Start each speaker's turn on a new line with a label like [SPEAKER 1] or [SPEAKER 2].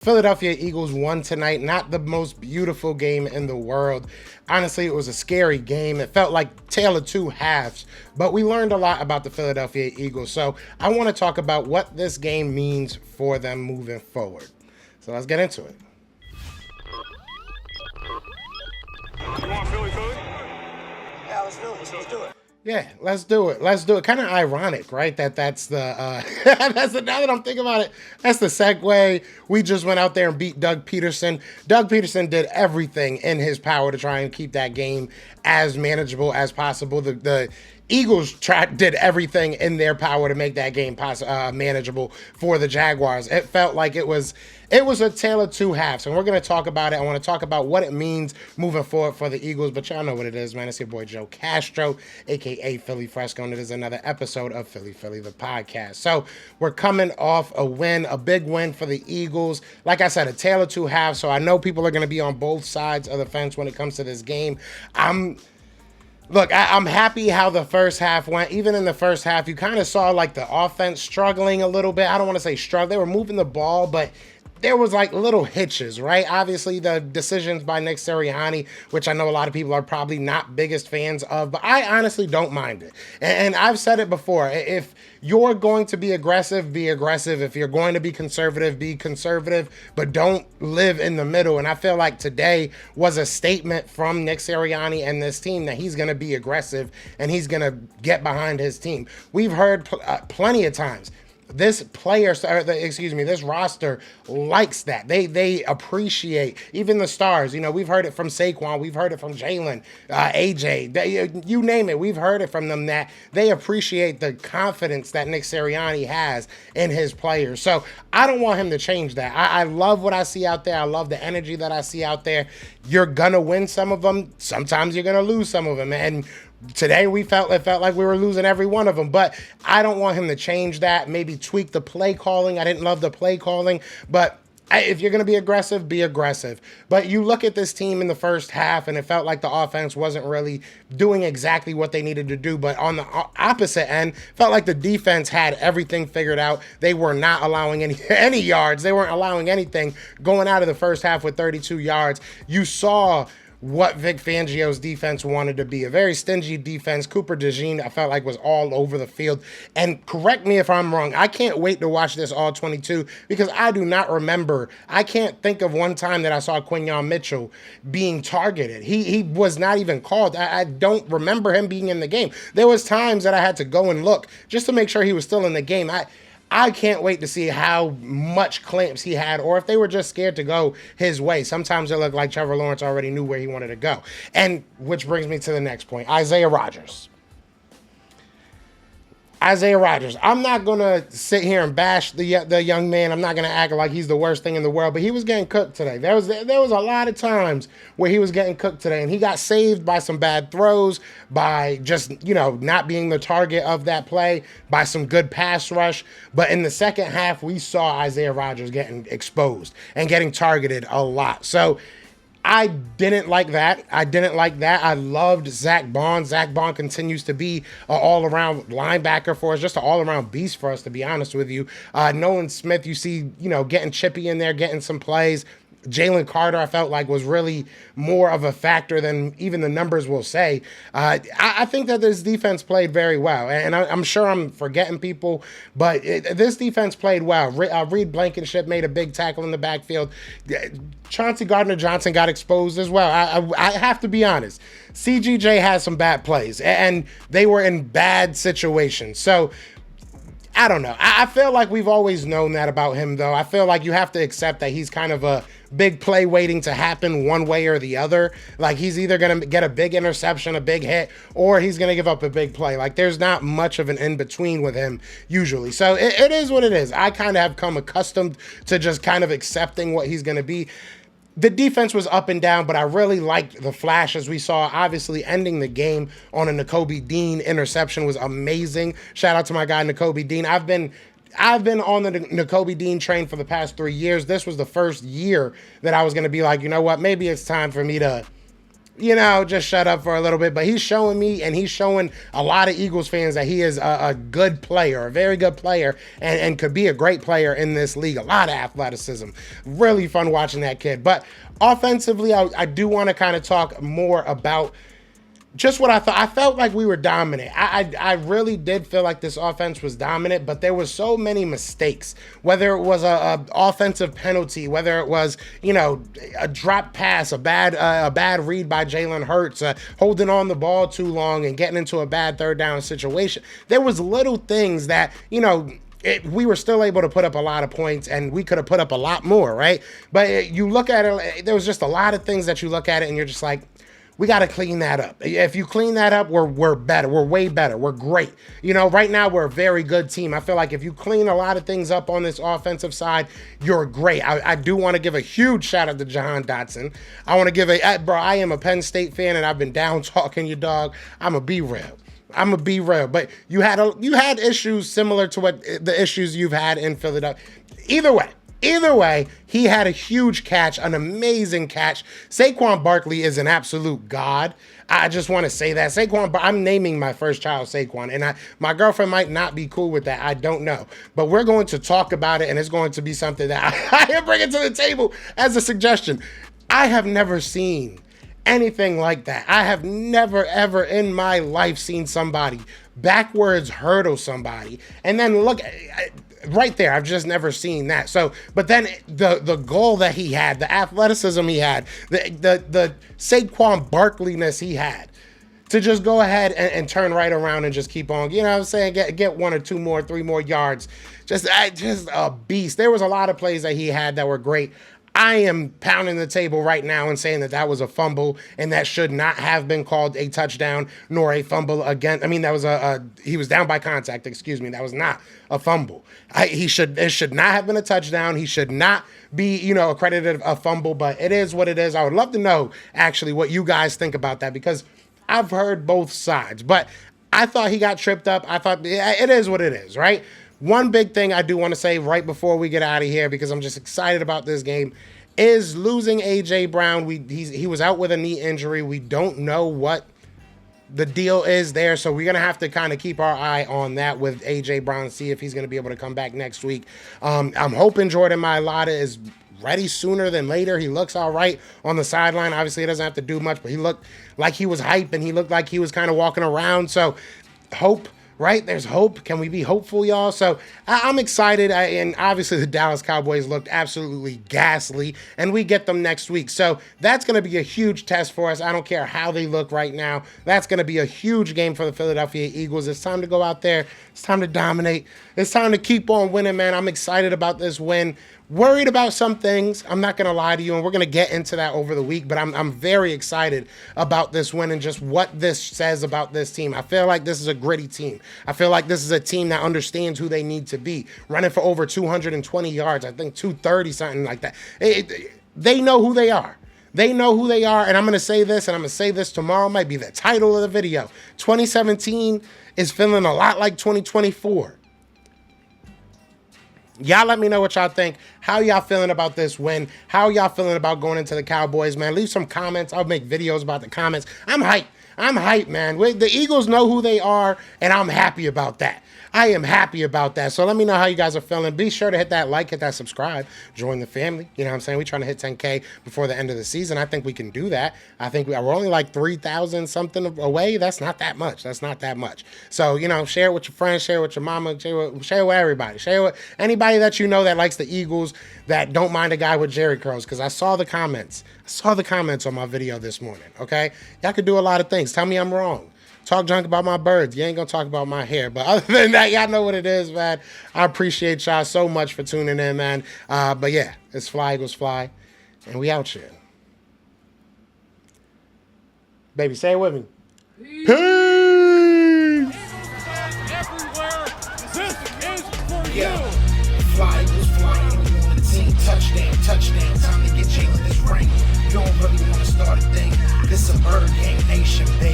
[SPEAKER 1] Philadelphia Eagles won tonight. Not the most beautiful game in the world. Honestly, it was a scary game. It felt like tale of two halves, but we learned a lot about the Philadelphia Eagles. So I want to talk about what this game means for them moving forward. So let's get into it.
[SPEAKER 2] You want Philly?
[SPEAKER 3] Yeah, let's do it. Let's do it.
[SPEAKER 1] Yeah, let's do it. Let's do it. Kind of ironic, right? That's the that's the, now that I'm thinking about it, that's the segue. We just went out there and beat Doug Peterson. Doug Peterson did everything in his power to try and keep that game as manageable as possible. The Eagles did everything in their power to make that game manageable for the Jaguars. It felt like it was a tale of two halves, and we're going to talk about it. I want to talk about what it means moving forward for the Eagles, but y'all know what it is, man. It's your boy Joe Castro, a.k.a. Philly Fresco, and it is another episode of Philly the podcast. So we're coming off a win, a big win for the Eagles. Like I said, a tale of two halves, so I know people are going to be on both sides of the fence when it comes to this game. Look, I'm happy how the first half went. Even in the first half, you kind of saw like the offense struggling a little bit. I don't want to say struggle. They were moving the ball, but there was like little hitches, right? Obviously, the decisions by Nick Sirianni, which I know a lot of people are probably not biggest fans of, but I honestly don't mind it. And I've said it before. If you're going to be aggressive, be aggressive. If you're going to be conservative, be conservative, but don't live in the middle. And I feel like today was a statement from Nick Sirianni and this team that he's going to be aggressive and he's going to get behind his team. We've heard plenty of times this roster likes that. They appreciate even the stars. You know, we've heard it from Saquon, we've heard it from Jalen, AJ, you name it. We've heard it from them that they appreciate the confidence that Nick Sirianni has in his players. So I don't want him to change that. I love what I see out there. I love the energy that I see out there. You're gonna win some of them. Sometimes you're gonna lose some of them, and today it felt like we were losing every one of them, but I don't want him to change that, maybe tweak the play calling. I didn't love the play calling, but if you're going to be aggressive, be aggressive. But you look at this team in the first half, and it felt like the offense wasn't really doing exactly what they needed to do. But on the opposite end, felt like the defense had everything figured out. They were not allowing any yards. They weren't allowing anything going out of the first half with 32 yards. You saw what Vic Fangio's defense wanted to be. A very stingy defense. Cooper DeJean, I felt like, was all over the field. And correct me if I'm wrong, I can't wait to watch this all 22 because I do not remember. I can't think of one time that I saw Quinyon Mitchell being targeted. He was not even called. I don't remember him being in the game. There was times that I had to go and look just to make sure he was still in the game. I can't wait to see how much clamps he had, or if they were just scared to go his way. Sometimes it looked like Trevor Lawrence already knew where he wanted to go. And which brings me to the next point, Isaiah Rodgers. I'm not going to sit here and bash the young man. I'm not going to act like he's the worst thing in the world, but he was getting cooked today. There was a lot of times where he was getting cooked today, and he got saved by some bad throws, by just, not being the target of that play, by some good pass rush. But in the second half, we saw Isaiah Rodgers getting exposed and getting targeted a lot. So I didn't like that. I loved Zach Bond. Zach Bond continues to be an all-around linebacker for us, just an all-around beast for us, to be honest with you. Nolan Smith, you see, getting chippy in there, getting some plays. Jalen Carter, I felt like, was really more of a factor than even the numbers will say. I think that this defense played very well, and I'm sure I'm forgetting people, but this defense played well. Reed Blankenship made a big tackle in the backfield. Chauncey Gardner-Johnson got exposed as well. I have to be honest. CGJ had some bad plays, and they were in bad situations. So I don't know. I feel like we've always known that about him, though. I feel like you have to accept that he's kind of a big play waiting to happen one way or the other. Like, he's either going to get a big interception, a big hit, or he's going to give up a big play. Like, there's not much of an in-between with him usually. So it is what it is. I kind of have come accustomed to just kind of accepting what he's going to be. The defense was up and down, but I really liked the flashes we saw. Obviously, ending the game on a Nakobe Dean interception was amazing. Shout out to my guy, Nakobe Dean. I've been on the Nakobe Dean train for the past 3 years. This was the first year that I was going to be like, you know what, maybe it's time for me to just shut up for a little bit. But he's showing me, and he's showing a lot of Eagles fans that he is a good player, a very good player, and could be a great player in this league. A lot of athleticism. Really fun watching that kid. But offensively, I do want to kind of talk more about just what I thought. I felt like we were dominant. I really did feel like this offense was dominant, but there was so many mistakes, whether it was a offensive penalty, whether it was, a drop pass, a bad read by Jalen Hurts, holding on the ball too long and getting into a bad third down situation. There was little things that, we were still able to put up a lot of points, and we could have put up a lot more, right? But you look at it, there was just a lot of things that you look at it and you're just like, we got to clean that up. If you clean that up, we're better. We're way better. We're great. Right now we're a very good team. I feel like if you clean a lot of things up on this offensive side, you're great. I do want to give a huge shout out to Jahan Dotson. I want to give I am a Penn State fan, and I've been down talking you, dog. I'm going to be real. But you had issues similar to what the issues you've had in Philadelphia. Either way, he had a huge catch, an amazing catch. Saquon Barkley is an absolute god. I just want to say that. I'm naming my first child Saquon, and my girlfriend might not be cool with that. I don't know. But we're going to talk about it, and it's going to be something that I am bringing to the table as a suggestion. I have never seen anything like that. I have never, ever in my life seen somebody backwards hurdle somebody, and then look right there. I've just never seen that. So, but then the goal that he had, the athleticism he had, the Saquon Barkley-ness he had, to just go ahead and turn right around and just keep on, get 1 or 2 more, 3 more yards. Just a beast. There was a lot of plays that he had that were great. I am pounding the table right now and saying that was a fumble, and that should not have been called a touchdown nor a fumble again. I mean, that was he was down by contact. Excuse me. That was not a fumble. It should not have been a touchdown. He should not be, accredited a fumble, but it is what it is. I would love to know actually what you guys think about that, because I've heard both sides, but I thought he got tripped up. I thought it is what it is, right? One big thing I do want to say right before we get out of here, because I'm just excited about this game, is losing A.J. Brown. He was out with a knee injury. We don't know what the deal is there, so we're going to have to kind of keep our eye on that with A.J. Brown, see if he's going to be able to come back next week. I'm hoping Jordan Mailata is ready sooner than later. He looks all right on the sideline. Obviously, he doesn't have to do much, but he looked like he was hype, and he looked like he was kind of walking around, so hope. Right? There's hope. Can we be hopeful, y'all? So I'm excited. And obviously the Dallas Cowboys looked absolutely ghastly, and we get them next week. So that's going to be a huge test for us. I don't care how they look right now. That's going to be a huge game for the Philadelphia Eagles. It's time to go out there. It's time to dominate. It's time to keep on winning, man. I'm excited about this win. Worried about some things, I'm not going to lie to you, and we're going to get into that over the week, but I'm very excited about this win and just what this says about this team. I feel like this is a gritty team. I feel like this is a team that understands who they need to be, running for over 220 yards, I think 230, something like that. They know who they are. They know who they are, and I'm going to say this, and I'm going to say this tomorrow, might be the title of the video. 2017 is feeling a lot like 2024. Y'all let me know what y'all think. How y'all feeling about this win? How y'all feeling about going into the Cowboys, man? Leave some comments. I'll make videos about the comments. I'm hyped, man. The Eagles know who they are, and I'm happy about that. I am happy about that. So let me know how you guys are feeling. Be sure to hit that like, hit that subscribe, join the family. You know what I'm saying? We're trying to hit 10K before the end of the season. I think we can do that. I think we're only like 3,000 something away. That's not that much. So, share it with your friends, share it with your mama, share it with everybody. Share it with anybody that you know that likes the Eagles, that don't mind a guy with Jerry curls, because I saw the comments. On my video this morning, okay? Y'all could do a lot of things. Tell me I'm wrong. Talk junk about my birds. You ain't gonna talk about my hair. But other than that, y'all know what it is, man. I appreciate y'all so much for tuning in, man. But yeah, it's Fly Eagles Fly, and we out here. Baby, say it with me. Peace!
[SPEAKER 2] Everywhere, this is for you.
[SPEAKER 3] Fly Eagles fly. You want the team touchdown. Time to get Jalen this ring. You don't really want to start a thing. This a bird game nation, baby.